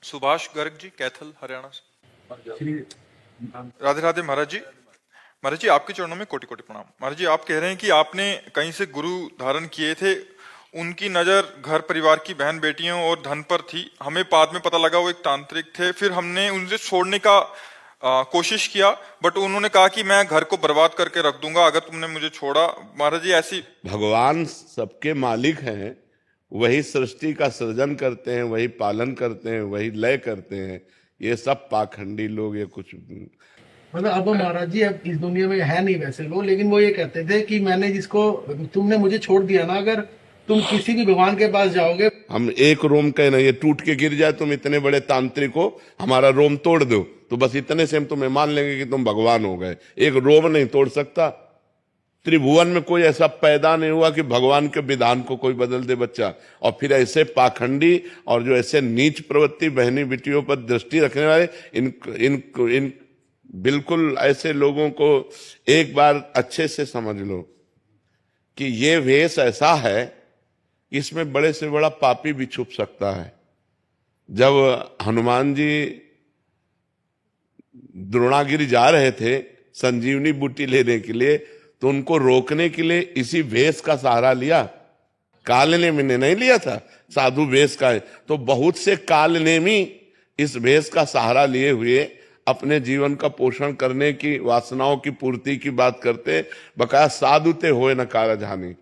सुभाष गर्ग जी, कैथल, हरियाणा से। राधे राधे महाराज जी। महाराज जी, आपके चरणों में कोटि कोटि प्रणाम। महाराज जी, आप कह रहे हैं कि आपने कहीं से गुरु धारण किए थे, उनकी नजर घर परिवार की बहन बेटियों और धन पर थी। हमें बाद में पता लगा वो एक तांत्रिक थे। फिर हमने उनसे छोड़ने का कोशिश किया, बट उन्होंने कहा कि मैं घर को बर्बाद करके रख दूंगा अगर तुमने मुझे छोड़ा। महाराज जी, ऐसी भगवान सबके मालिक हैं, वही सृष्टि का सृजन करते हैं, वही पालन करते हैं, वही लय करते हैं। ये सब पाखंडी लोग, ये कुछ मतलब अब महाराज जी अब इस दुनिया में है नहीं वैसे लोग, लेकिन वो ये कहते थे कि मैंने जिसको तुमने मुझे छोड़ दिया ना, अगर तुम किसी भी भगवान के पास जाओगे, हम एक रोम का ना ये टूट के गिर जाए, तुम इतने बड़े तांत्रिक हो, हमारा रोम तोड़ दो, तो बस इतने से हम तुम्हें मान लेंगे कि तुम भगवान हो गए। एक रोम नहीं तोड़ सकता। त्रिभुवन में कोई ऐसा पैदा नहीं हुआ कि भगवान के विधान को कोई बदल दे बच्चा। और फिर ऐसे पाखंडी और जो ऐसे नीच प्रवृत्ति बहनी बेटियों पर दृष्टि रखने वाले, इन बिल्कुल ऐसे लोगों को एक बार अच्छे से समझ लो कि ये वेश ऐसा है, इसमें बड़े से बड़ा पापी भी छुप सकता है। जब हनुमान जी द्रोणागिरी जा रहे थे संजीवनी बूटी लेने के लिए, तो उनको रोकने के लिए इसी वेश का सहारा लिया। कालनेमी ने नहीं लिया था, साधु वेश का है। तो बहुत से कालनेमी इस वेश का सहारा लिए हुए अपने जीवन का पोषण करने की, वासनाओं की पूर्ति की बात करते। बकाया साधुते होए न कारज हानि।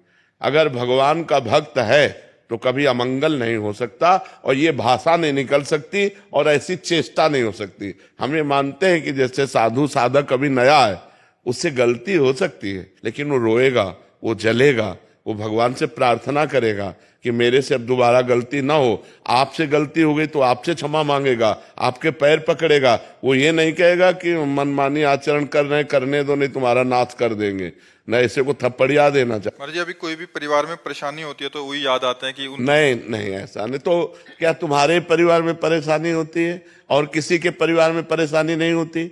अगर भगवान का भक्त है तो कभी अमंगल नहीं हो सकता, और ये भाषा नहीं निकल सकती, और ऐसी चेष्टा नहीं हो सकती। हम ये मानते हैं कि जैसे साधु साधक कभी नया है, उससे गलती हो सकती है, लेकिन वो रोएगा, वो जलेगा, वो भगवान से प्रार्थना करेगा कि मेरे से अब दोबारा गलती ना हो। आपसे गलती हो गई तो आपसे क्षमा मांगेगा, आपके पैर पकड़ेगा। वो ये नहीं कहेगा कि मनमानी आचरण कर रहे हैं, करने दो, नहीं तुम्हारा नाश कर देंगे। न ऐसे को थप्पड़िया देना चाहिए। महाराज जी, अभी कोई भी परिवार में परेशानी होती है तो वही याद आते हैं कि नहीं नहीं, ऐसा नहीं। तो क्या तुम्हारे परिवार में परेशानी होती है और किसी के परिवार में परेशानी नहीं होती?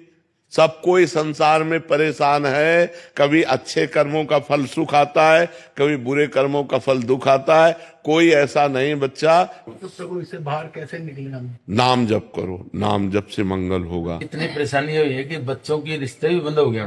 सब कोई संसार में परेशान है। कभी अच्छे कर्मों का फल सुख आता है, कभी बुरे कर्मों का फल दुख आता है। कोई ऐसा नहीं बच्चा। तो प्रभु इससे बाहर कैसे निकलेगा? नाम जप करो, नाम जप से मंगल होगा। इतनी परेशानी हुई है कि बच्चों की रिश्ते भी बंद हो गया।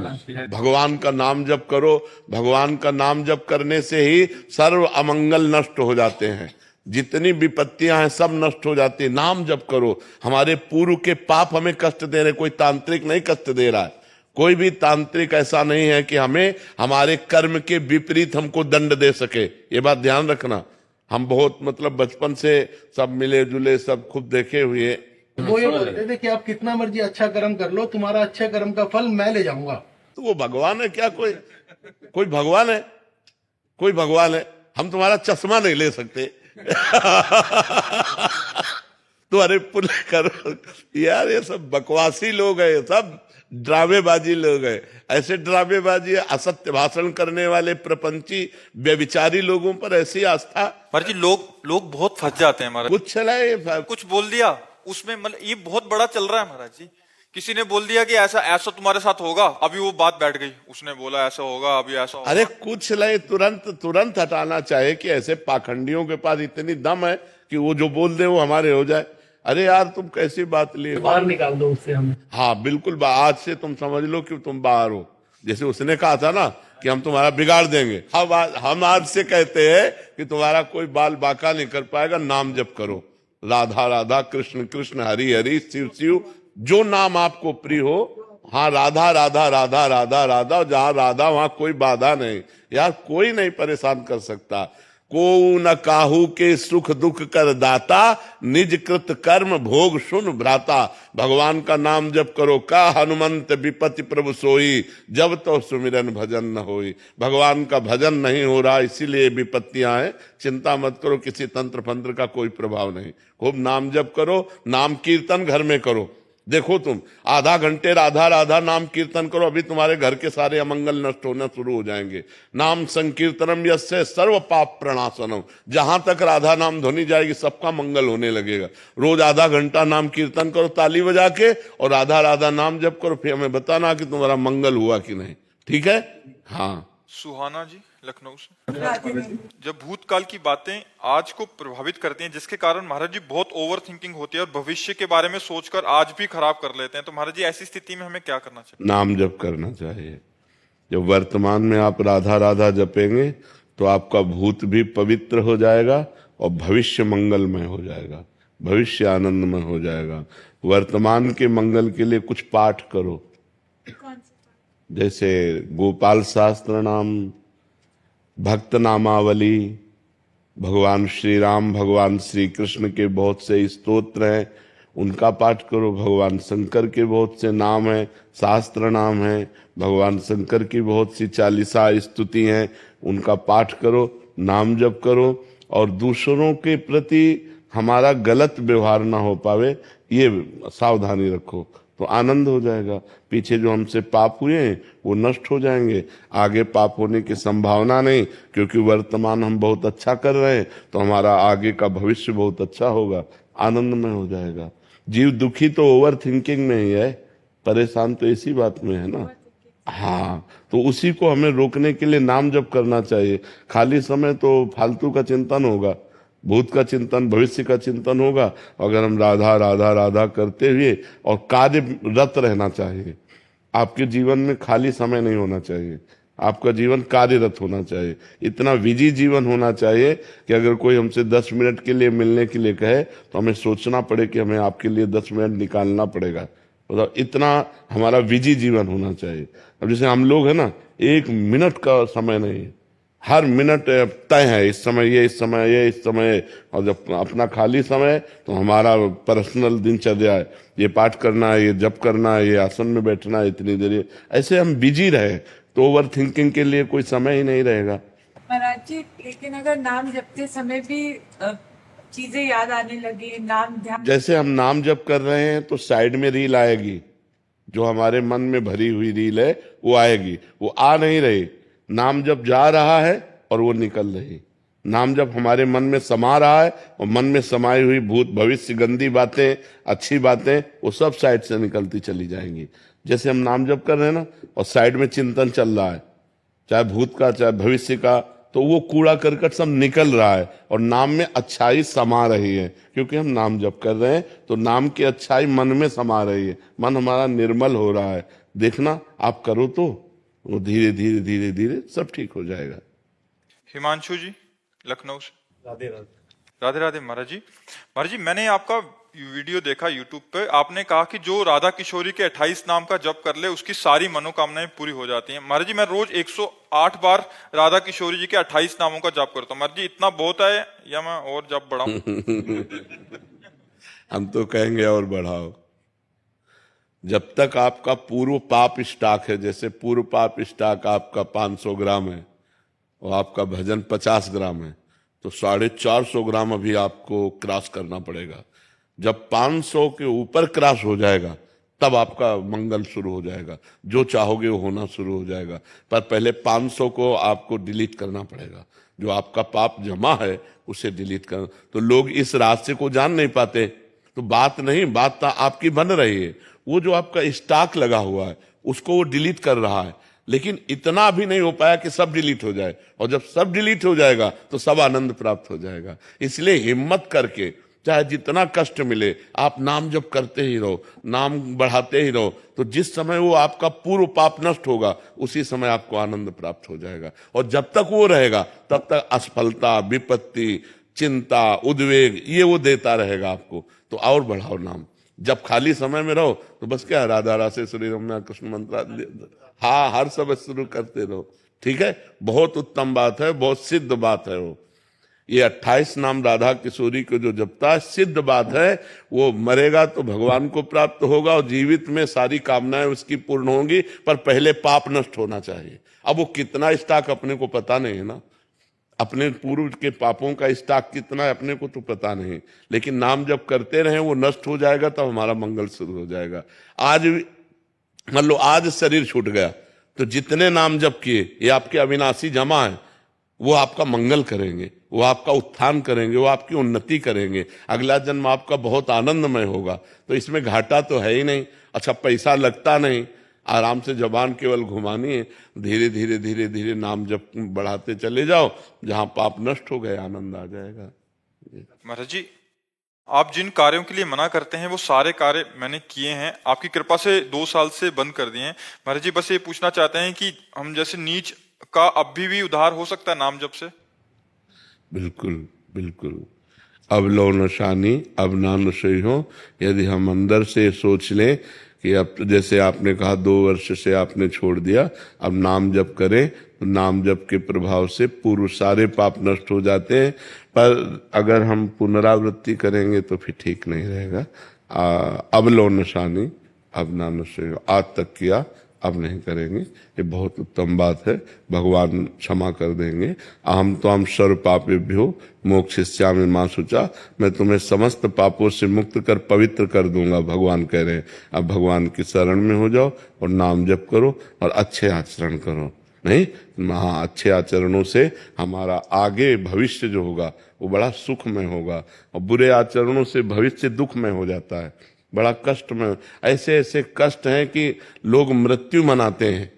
भगवान का नाम जप करो। भगवान का नाम जप करने से ही सर्व अमंगल नष्ट हो जाते हैं। जितनी विपत्तियां हैं सब नष्ट हो जाती है। नाम जप करो। हमारे पूर्व के पाप हमें कष्ट दे रहे, कोई तांत्रिक नहीं कष्ट दे रहा है। कोई भी तांत्रिक ऐसा नहीं है कि हमें हमारे कर्म के विपरीत हमको दंड दे सके। ये बात ध्यान रखना। हम बहुत मतलब बचपन से सब मिले जुले, सब खूब देखे हुए। वो ये बोलते थे कि आप कितना मर्जी अच्छा कर्म कर लो, तुम्हारा अच्छे कर्म का फल मैं ले जाऊंगा। तो वो भगवान है क्या? कोई भगवान है? कोई भगवान है? हम तुम्हारा चश्मा नहीं ले सकते। तो अरे पुण्य करो यार। ये सब बकवासी लोग हैं, सब ड्रामेबाजी लोग हैं। ऐसे ड्रामेबाजी, असत्य भाषण करने वाले प्रपंची व्यभिचारी लोगों पर ऐसी आस्था। महाराज जी, लोग बहुत फंस जाते हैं महाराज। कुछ चलाए, कुछ बोल दिया उसमें, मतलब ये बहुत बड़ा चल रहा है महाराज जी। किसी ने बोल दिया कि ऐसा ऐसा तुम्हारे साथ होगा, अभी वो बात बैठ गई। उसने बोला ऐसा होगा, अभी ऐसा होगा। अरे कुछ चलाए, तुरंत हटाना चाहे कि ऐसे पाखंडियों के पास इतनी दम है कि वो जो बोल दे वो हमारे हो जाए। अरे यार, तुम कैसी बात लिए? बाहर निकाल दो उससे हमें। हाँ बिल्कुल, आज से तुम समझ लो कि तुम बाहर हो। जैसे उसने कहा था ना कि हम तुम्हारा बिगाड़ देंगे, हम आज से कहते हैं कि तुम्हारा कोई बाल बाका नहीं कर पाएगा। नाम जप करो, राधा राधा, कृष्ण कृष्ण, हरि हरि, शिव शिव, जो नाम आपको प्रिय हो। हाँ, राधा राधा राधा राधा राधा, जहां राधा वहां कोई बाधा नहीं। यार कोई नहीं परेशान कर सकता। को न काहू के सुख दुख कर दाता, निज कृत कर्म भोग सुन भ्राता। भगवान का नाम जप करो। का हनुमंत विपति प्रभु सोई, जब तो सुमिरन भजन न होई। भगवान का भजन नहीं हो रहा, इसीलिए विपत्तियां हैं। चिंता मत करो, किसी तंत्र फंत्र का कोई प्रभाव नहीं। खूब नाम जप करो। नाम कीर्तन घर में करो। देखो तुम आधा घंटे राधा राधा नाम कीर्तन करो, अभी तुम्हारे घर के सारे अमंगल नष्ट होना शुरू हो जाएंगे। नाम संकीर्तनम यस्य सर्व पाप प्रणाशनम। जहां तक राधा नाम ध्वनि जाएगी सबका मंगल होने लगेगा। रोज आधा घंटा नाम कीर्तन करो ताली बजा के, और राधा राधा नाम जप करो। फिर हमें बताना कि तुम्हारा मंगल हुआ कि नहीं। ठीक है? हाँ। सुहाना जी। लखनऊ से। जब भूतकाल की बातें आज को प्रभावित करती हैं, जिसके कारण महाराज जी बहुत ओवर थिंकिंग होती है और भविष्य के बारे में सोचकर आज भी खराब कर लेते हैं, तो महाराज जी ऐसी स्थिति में हमें क्या करना चाहिए? नाम जप करना चाहिए। जब वर्तमान में आप राधा राधा जपेंगे तो आपका भूत भी पवित्र हो जाएगा और भविष्य मंगलमय हो जाएगा, भविष्य आनंदमय हो जाएगा। वर्तमान के मंगल के लिए कुछ पाठ करो, जैसे गोपाल शास्त्र नाम, भक्त नामावली, भगवान श्री राम भगवान श्री कृष्ण के बहुत से स्तोत्र हैं, उनका पाठ करो। भगवान शंकर के बहुत से नाम हैं, शास्त्र नाम हैं, भगवान शंकर की बहुत सी 40 स्तुति हैं, उनका पाठ करो, नाम जप करो। और दूसरों के प्रति हमारा गलत व्यवहार ना हो पावे, ये सावधानी रखो, तो आनंद हो जाएगा। पीछे जो हमसे पाप हुए हैं वो नष्ट हो जाएंगे, आगे पाप होने की संभावना नहीं, क्योंकि वर्तमान हम बहुत अच्छा कर रहे हैं तो हमारा आगे का भविष्य बहुत अच्छा होगा, आनंदमय हो जाएगा। जीव दुखी तो ओवर थिंकिंग में ही है, परेशान तो इसी बात में है ना। हाँ, तो उसी को हमें रोकने के लिए नाम जप करना चाहिए। खाली समय तो फालतू का चिंतन होगा, भूत का चिंतन, भविष्य का चिंतन होगा। अगर हम राधा राधा राधा करते हुए और कार्यरत रहना चाहिए, आपके जीवन में खाली समय नहीं होना चाहिए, आपका जीवन कार्यरत होना चाहिए। इतना विजी जीवन होना चाहिए कि अगर कोई हमसे 10 मिनट के लिए मिलने के लिए कहे तो हमें सोचना पड़े कि हमें आपके लिए 10 मिनट निकालना पड़ेगा। मतलब इतना हमारा विजी जीवन होना चाहिए। अब जैसे हम लोग है ना, 1 मिनट का समय नहीं, हर मिनट तय है, इस समय ये, इस समय ये, इस समय। और जब अपना खाली समय तो हमारा पर्सनल दिनचर्या है, ये पाठ करना है, ये जप करना है, ये आसन में बैठना है इतनी देर, ऐसे हम बिजी रहे तो ओवर थिंकिंग के लिए कोई समय ही नहीं रहेगा। महाराज जी, लेकिन अगर नाम जपते समय भी चीजें याद आने लगी, नाम ध्यान, जैसे हम नाम जप कर रहे हैं तो साइड में रील आएगी, जो हमारे मन में भरी हुई रील है वो आएगी, वो आ नहीं रही। नाम जप जा रहा है और वो निकल रही। नाम जप हमारे मन में समा रहा है और मन में समाई हुई भूत भविष्य गंदी बातें, अच्छी बातें, वो सब साइड से निकलती चली जाएंगी। जैसे हम नाम जप कर रहे हैं ना और साइड में चिंतन चल रहा है, चाहे भूत का चाहे भविष्य का, तो वो कूड़ा करकट सब निकल रहा है और नाम में अच्छाई समा रही है। क्योंकि हम नाम जप कर रहे हैं तो नाम की अच्छाई मन में समा रही है, मन हमारा निर्मल हो रहा है। देखना, आप करो तो वो धीरे धीरे धीरे धीरे सब ठीक हो जाएगा। हिमांशु जी लखनऊ से। राधे राधे। राधे राधे महाराज जी। महाराज जी, मैंने आपका वीडियो देखा यूट्यूब पे, आपने कहा कि जो राधा किशोरी के 28 नाम का जप कर ले उसकी सारी मनोकामनाएं पूरी हो जाती हैं। महाराज जी, मैं रोज 108 बार राधा किशोरी जी के 28 नामों का जप करता हूँ। महाराज जी, इतना बहुत है या मैं और जप बढ़ाऊं? हम तो कहेंगे और बढ़ाओ। जब तक आपका पूर्व पाप स्टॉक है, जैसे पूर्व पाप स्टॉक आपका 500 ग्राम है और आपका भजन 50 ग्राम है, तो 450 ग्राम अभी आपको क्रॉस करना पड़ेगा। जब 500 के ऊपर क्रॉस हो जाएगा तब आपका मंगल शुरू हो जाएगा, जो चाहोगे वो होना शुरू हो जाएगा। पर पहले 500 को आपको डिलीट करना पड़ेगा, जो आपका पाप जमा है उसे डिलीट करना। तो लोग इस रास्ते को जान नहीं पाते, तो बात नहीं, बात तो आपकी बन रही है। वो जो आपका स्टॉक लगा हुआ है उसको वो डिलीट कर रहा है, लेकिन इतना भी नहीं हो पाया कि सब डिलीट हो जाए। और जब सब डिलीट हो जाएगा तो सब आनंद प्राप्त हो जाएगा। इसलिए हिम्मत करके, चाहे जितना कष्ट मिले, आप नाम जप करते ही रहो, नाम बढ़ाते ही रहो। तो जिस समय वो आपका पूर्व पाप नष्ट होगा उसी समय आपको आनंद प्राप्त हो जाएगा। और जब तक वो रहेगा तब तक असफलता, विपत्ति, चिंता, उद्वेग ये वो देता रहेगा आपको। तो और बढ़ाओ नाम। जब खाली समय में रहो तो बस क्या, राधा रासे श्री रमना कृष्ण मंत्र, हाँ, हर सब शुरू करते रहो। ठीक है, बहुत उत्तम बात है, बहुत सिद्ध बात है वो। ये 28 नाम राधा किशोरी को जो जपता है, सिद्ध बात है। वो मरेगा तो भगवान को प्राप्त होगा और जीवित में सारी कामनाएं उसकी पूर्ण होंगी, पर पहले पाप नष्ट होना चाहिए। अब वो कितना स्टॉक अपने को पता नहीं है ना, अपने पूर्व के पापों का स्टॉक कितना है अपने को तो पता नहीं, लेकिन नाम जब करते रहे वो नष्ट हो जाएगा, तब हमारा मंगल शुरू हो जाएगा। आज मान लो आज शरीर छूट गया तो जितने नाम जप किए ये आपके अविनाशी जमा है, वो आपका मंगल करेंगे, वो आपका उत्थान करेंगे, वो आपकी उन्नति करेंगे। अगला जन्म आपका बहुत आनंदमय होगा। तो इसमें घाटा तो है ही नहीं। अच्छा, पैसा लगता नहीं, आराम से जबान केवल घुमानी है, धीरे धीरे धीरे धीरे नाम जप बढ़ाते चले जाओ, जहां पाप नष्ट हो गए आनंद आ जाएगा। महाराज जी, आप जिन कार्यों के लिए मना करते हैं वो सारे कार्य मैंने किए हैं, आपकी कृपा से 2 साल से बंद कर दिए हैं। महाराज जी बस ये पूछना चाहते हैं कि हम जैसे नीच का अभी भी उद्धार हो सकता है नाम जप से? बिल्कुल बिल्कुल। अब लो नशानी अब ना नशे हो। यदि हम अंदर से सोच लें कि अब जैसे आपने कहा 2 वर्ष से आपने छोड़ दिया, अब नाम जप करें तो नाम जप के प्रभाव से पूर्व सारे पाप नष्ट हो जाते हैं। पर अगर हम पुनरावृत्ति करेंगे तो फिर ठीक नहीं रहेगा। अब लो नशानी अब ना नशे हो, आज तक किया अब नहीं करेंगे, ये बहुत उत्तम बात है, भगवान क्षमा कर देंगे। अहम तो हम सर्व पापेभ्यो मोक्षयिष्यामि मा शुचा, मैं तुम्हें समस्त पापों से मुक्त कर पवित्र कर दूंगा, भगवान कह रहे हैं। अब भगवान की शरण में हो जाओ और नाम जप करो और अच्छे आचरण करो। नहीं, हाँ, अच्छे आचरणों से हमारा आगे भविष्य जो होगा वो बड़ा सुखमय होगा, और बुरे आचरणों से भविष्य दुखमय हो जाता है, बड़ा कष्ट में। ऐसे ऐसे कष्ट हैं कि लोग मृत्यु मनाते हैं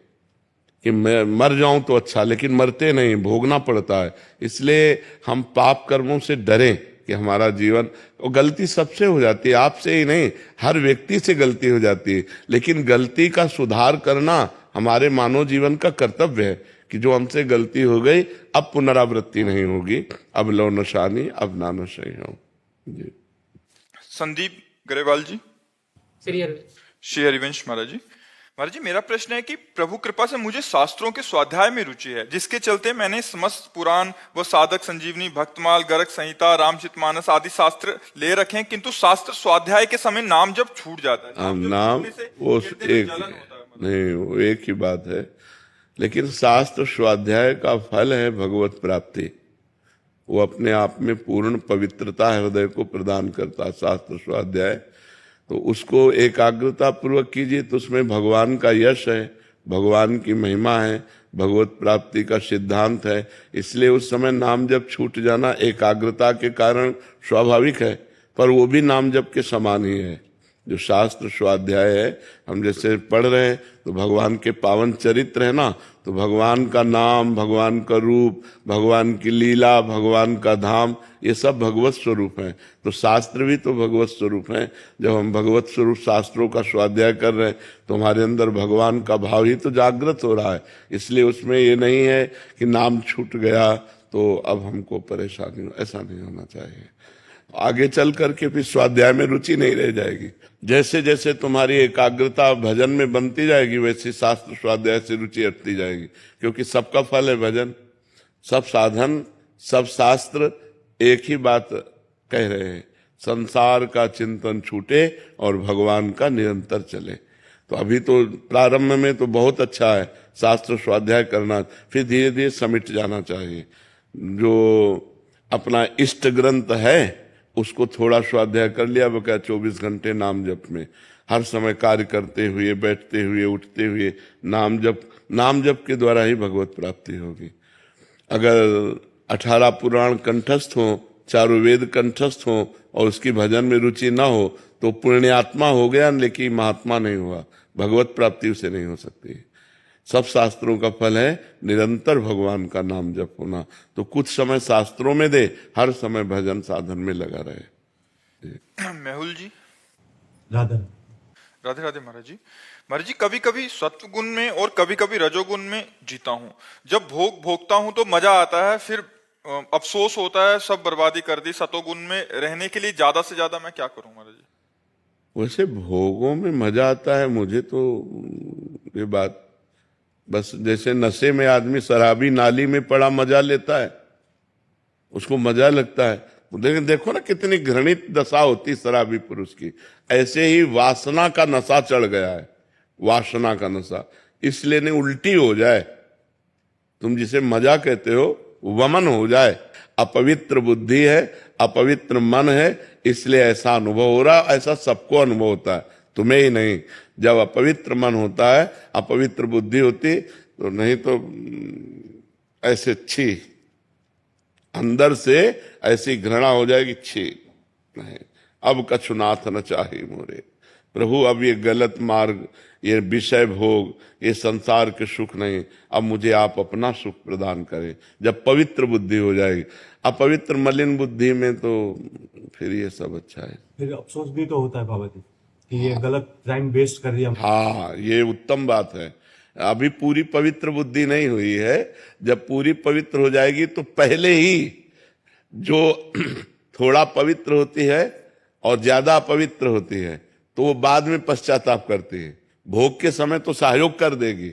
कि मैं मर जाऊं तो अच्छा, लेकिन मरते नहीं, भोगना पड़ता है। इसलिए हम पाप कर्मों से डरें कि हमारा जीवन, और गलती सबसे हो जाती है, आपसे ही नहीं, हर व्यक्ति से गलती हो जाती है, लेकिन गलती का सुधार करना हमारे मानव जीवन का कर्तव्य है कि जो हमसे गलती हो गई अब पुनरावृत्ति नहीं होगी। अब लो नशानी अब ना नशे हो। जी। संदीप ग्रेवाल जी। श्री हरिवंश महाराज जी। महाराज जी मेरा प्रश्न है कि प्रभु कृपा से मुझे शास्त्रों के स्वाध्याय में रुचि है, जिसके चलते मैंने समस्त पुराण व साधक संजीवनी, भक्तमाल, गर्ग संहिता, रामचरितमानस आदि शास्त्र ले रखे हैं, किंतु शास्त्र स्वाध्याय के समय नाम जब छूट जाता है। नाम वो नहीं, वो एक ही बात है, लेकिन शास्त्र स्वाध्याय का फल है भगवत प्राप्ति। वो अपने आप में पूर्ण पवित्रता हृदय को प्रदान करता है शास्त्र स्वाध्याय। तो उसको एकाग्रता पूर्वक कीजिए तो उसमें भगवान का यश है, भगवान की महिमा है, भगवत प्राप्ति का सिद्धांत है। इसलिए उस समय नाम जप छूट जाना एकाग्रता के कारण स्वाभाविक है, पर वो भी नाम जप के समान ही है। जो शास्त्र स्वाध्याय है, हम जैसे पढ़ रहे हैं तो भगवान के पावन चरित्र है ना, तो भगवान का नाम, भगवान का रूप, भगवान की लीला, भगवान का धाम, ये सब भगवत स्वरूप हैं। तो शास्त्र भी तो भगवत स्वरूप हैं। जब हम भगवत स्वरूप शास्त्रों का स्वाध्याय कर रहे हैं तो हमारे अंदर भगवान का भाव ही तो जागृत हो रहा है। इसलिए उसमें ये नहीं है कि नाम छूट गया तो अब हमको परेशानी हो, ऐसा नहीं होना चाहिए। आगे चल करके फिर स्वाध्याय में रुचि नहीं रह जाएगी। जैसे जैसे तुम्हारी एकाग्रता भजन में बनती जाएगी वैसे शास्त्र स्वाध्याय से रुचि हटती जाएगी, क्योंकि सबका फल है भजन। सब साधन, सब शास्त्र एक ही बात कह रहे हैं, संसार का चिंतन छूटे और भगवान का निरंतर चले। तो अभी तो प्रारंभ में तो बहुत अच्छा है शास्त्र स्वाध्याय करना, फिर धीरे धीरे समिट जाना चाहिए। जो अपना इष्ट ग्रंथ है उसको थोड़ा स्वाध्याय कर लिया, वो क्या 24 घंटे नाम जप में हर समय कार्य करते हुए, बैठते हुए, उठते हुए नाम जप के द्वारा ही भगवत प्राप्ति होगी। अगर 18 पुराण कंठस्थ हो, चारों वेद कंठस्थ हो और उसकी भजन में रुचि ना हो तो पुण्यात्मा हो गया, लेकिन महात्मा नहीं हुआ, भगवत प्राप्ति उसे नहीं हो सकती। सब शास्त्रों का फल है निरंतर भगवान का नाम जप होना। तो कुछ समय शास्त्रों में दे, हर समय भजन साधन में लगा रहे। मेहुल जी। राधे राधे महाराज जी। महाराज जी कभी कभी सत्व गुण में और कभी कभी रजोगुण में जीता हूँ। जब भोगता हूँ तो मजा आता है, फिर अफसोस होता है सब बर्बादी कर दी। सतोगुण में रहने के लिए ज्यादा से ज्यादा मैं क्या करूँ महाराज जी? वैसे भोगों में मजा आता है, मुझे तो ये बात बस जैसे नशे में आदमी शराबी नाली में पड़ा मजा लेता है, उसको मजा लगता है। लेकिन देखो ना कितनी घृणित दशा होती शराबी पुरुष की। ऐसे ही वासना का नशा चढ़ गया है, वासना का नशा, इसलिए नहीं उल्टी हो जाए, तुम जिसे मजा कहते हो वमन हो जाए। अपवित्र बुद्धि है, अपवित्र मन है, इसलिए ऐसा अनुभव हो रहा। ऐसा सबको अनुभव होता है, तुम्हें ही नहीं। जब अपवित्र मन होता है, अपवित्र बुद्धि होती तो नहीं तो ऐसे छी, अंदर से ऐसी घृणा हो जाएगी, छी नहीं अब कछु नाथ न चाही मोरे। प्रभु अब ये गलत मार्ग, ये विषय भोग, ये संसार के सुख नहीं, अब मुझे आप अपना सुख प्रदान करें। जब पवित्र बुद्धि हो जाएगी, अपवित्र मलिन बुद्धि में तो फिर ये सब अच्छा है। फिर अफसोस भी तो होता है बाबा जी कि ये गलत टाइम वेस्ट कर दिया। हाँ, ये उत्तम बात है। अभी पूरी पवित्र बुद्धि नहीं हुई है। जब पूरी पवित्र हो जाएगी तो पहले ही जो थोड़ा पवित्र होती है और ज्यादा अपवित्र होती है तो वो बाद में पश्चाताप करती है। भोग के समय तो सहयोग कर देगी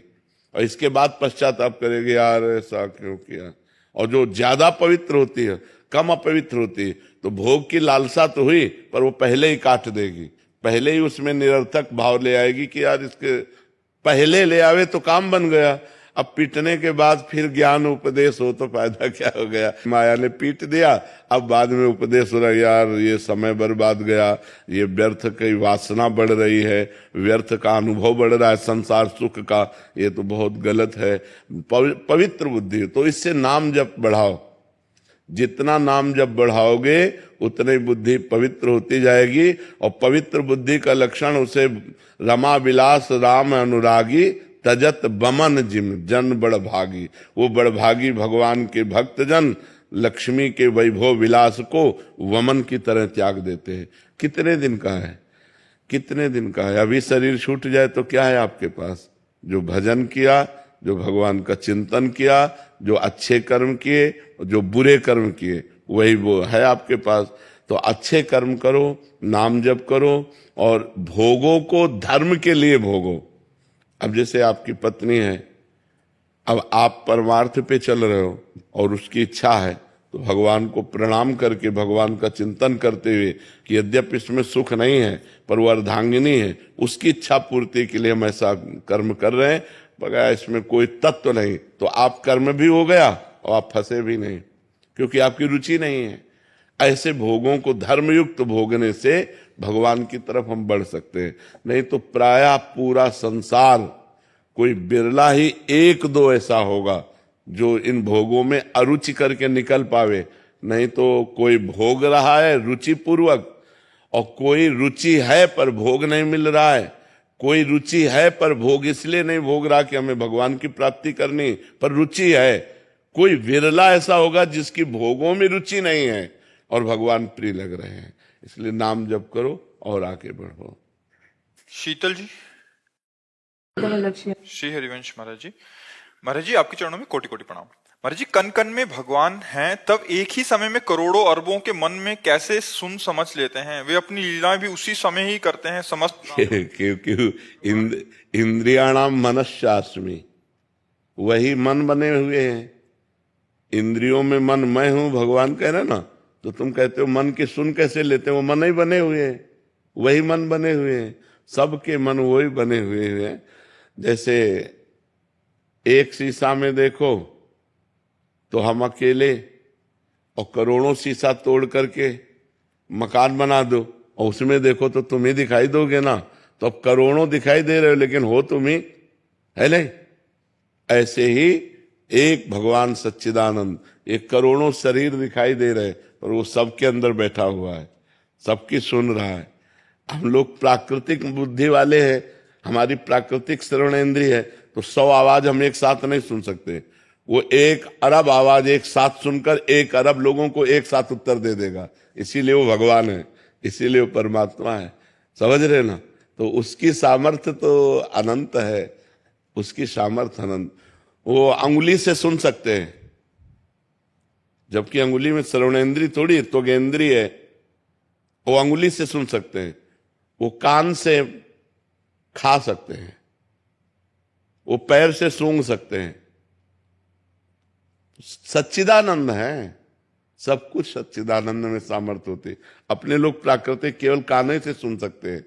और इसके बाद पश्चाताप करेगी, यार ऐसा क्यों किया। और जो ज्यादा पवित्र होती है, कम अपवित्र होती है, तो भोग की लालसा तो हुई पर वो पहले ही काट देगी, पहले ही उसमें निरर्थक भाव ले आएगी कि यार इसके पहले ले आवे तो काम बन गया। अब पीटने के बाद फिर ज्ञान उपदेश हो तो फायदा क्या हो गया। माया ने पीट दिया, अब बाद में उपदेश हो रहा, यार ये समय बर्बाद गया, ये व्यर्थ की वासना बढ़ रही है, व्यर्थ का अनुभव बढ़ रहा है संसार सुख का, ये तो बहुत गलत है। पवित्र बुद्धि तो इससे नाम जप बढ़ाओ, जितना नाम जप बढ़ाओगे उतनी बुद्धि पवित्र होती जाएगी। और पवित्र बुद्धि का लक्षण उसे रमा विलास राम अनुरागी तजत बमन जिम जन बड़भागी। वो बड़भागी भगवान के भक्त जन लक्ष्मी के वैभव विलास को वमन की तरह त्याग देते हैं। कितने दिन का है, कितने दिन का है। अभी शरीर छूट जाए तो क्या है आपके पास? जो भजन किया, जो भगवान का चिंतन किया, जो अच्छे कर्म किए, जो बुरे कर्म किए, वही वो है आपके पास। तो अच्छे कर्म करो, नाम जप करो और भोगों को धर्म के लिए भोगो। अब जैसे आपकी पत्नी है, अब आप परमार्थ पे चल रहे हो और उसकी इच्छा है तो भगवान को प्रणाम करके, भगवान का चिंतन करते हुए कि यद्यपि इसमें सुख नहीं है पर वो अर्धांगिनी है, उसकी इच्छा पूर्ति के लिए हम ऐसा कर्म कर रहे हैं, बगैर इसमें कोई तत्व नहीं, तो आप कर्म भी हो गया और आप फंसे भी नहीं, क्योंकि आपकी रुचि नहीं है। ऐसे भोगों को धर्मयुक्त भोगने से भगवान की तरफ हम बढ़ सकते हैं। नहीं तो प्रायः पूरा संसार, कोई बिरला ही एक दो ऐसा होगा जो इन भोगों में अरुचि करके निकल पावे। नहीं तो कोई भोग रहा है रुचि पूर्वक और कोई रुचि है पर भोग नहीं मिल रहा है। कोई रुचि है पर भोग इसलिए नहीं भोग रहा कि हमें भगवान की प्राप्ति करनी, पर रुचि है। कोई विरला ऐसा होगा जिसकी भोगों में रुचि नहीं है और भगवान प्रिय लग रहे हैं। इसलिए नाम जप करो और आगे बढ़ो। शीतल जी। श्री हरिवंश महाराज जी। महाराज जी, आपके चरणों में कोटि कोटि प्रणाम। महाराज जी, कन कन में भगवान हैं, तब एक ही समय में करोड़ों अरबों के मन में कैसे सुन समझ लेते हैं? वे अपनी लीलाएं भी उसी समय ही करते हैं। समस्त क्योंकि इंद्रियाणाम मनश्चास्मि, वही मन बने हुए हैं। इंद्रियों में मन मैं हूं, भगवान कह रहे ना, तो तुम कहते हो मन की सुन कैसे लेते हैं? वो मन ही बने हुए हैं, वही मन बने हुए हैं, सबके मन वही बने हुए हैं। जैसे एक शीशा में देखो तो हम अकेले, और करोड़ों शीशा तोड़ करके मकान बना दो और उसमें देखो तो तुम ही दिखाई दोगे ना। तो अब करोड़ों दिखाई दे रहे हो लेकिन हो तुम ही, है नहीं? ऐसे ही एक भगवान सच्चिदानंद, एक करोड़ों शरीर दिखाई दे रहे पर वो सबके अंदर बैठा हुआ है, सबकी सुन रहा है। हम लोग प्राकृतिक बुद्धि वाले हैं, हमारी प्राकृतिक श्रवण इंद्रिय है, तो 100 आवाज हम एक साथ नहीं सुन सकते। वो 1 अरब आवाज एक साथ सुनकर 1 अरब लोगों को एक साथ उत्तर दे देगा। इसीलिए वो भगवान है, इसीलिए वो परमात्मा है। समझ रहे ना? तो उसकी सामर्थ्य तो अनंत है, उसकी सामर्थ्य अनंत। वो अंगुली से सुन सकते हैं, जबकि अंगुली में श्रवणेंद्रिय थोड़ी त्वगेंद्रिय है, वो अंगुली से सुन सकते हैं। वो कान से खा सकते हैं, वो पैर से सूंघ सकते हैं। सच्चिदानंद है, सब कुछ सच्चिदानंद में सामर्थ्य होती। अपने लोग प्राकृतिक केवल काने से सुन सकते हैं,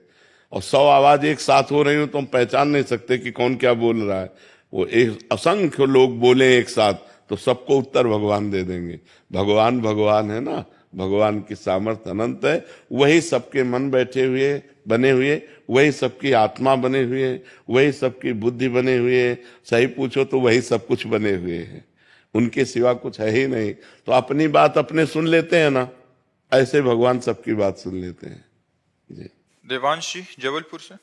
और 100 आवाज एक साथ हो रही हो तो हम पहचान नहीं सकते कि कौन क्या बोल रहा है। वो एक असंख्य लोग बोले एक साथ तो सबको उत्तर भगवान दे देंगे। भगवान भगवान है ना, भगवान की सामर्थ्य अनंत है। वही सबके मन बैठे हुए बने हुए, वही सबकी आत्मा बने हुए, वही सबकी बुद्धि बने हुए। सही पूछो तो वही सब कुछ बने हुए हैं, उनके सिवा कुछ है ही नहीं। तो अपनी बात अपने सुन लेते हैं ना, ऐसे भगवान सबकी बात सुन लेते हैं जी। देवांश जी जबलपुर से।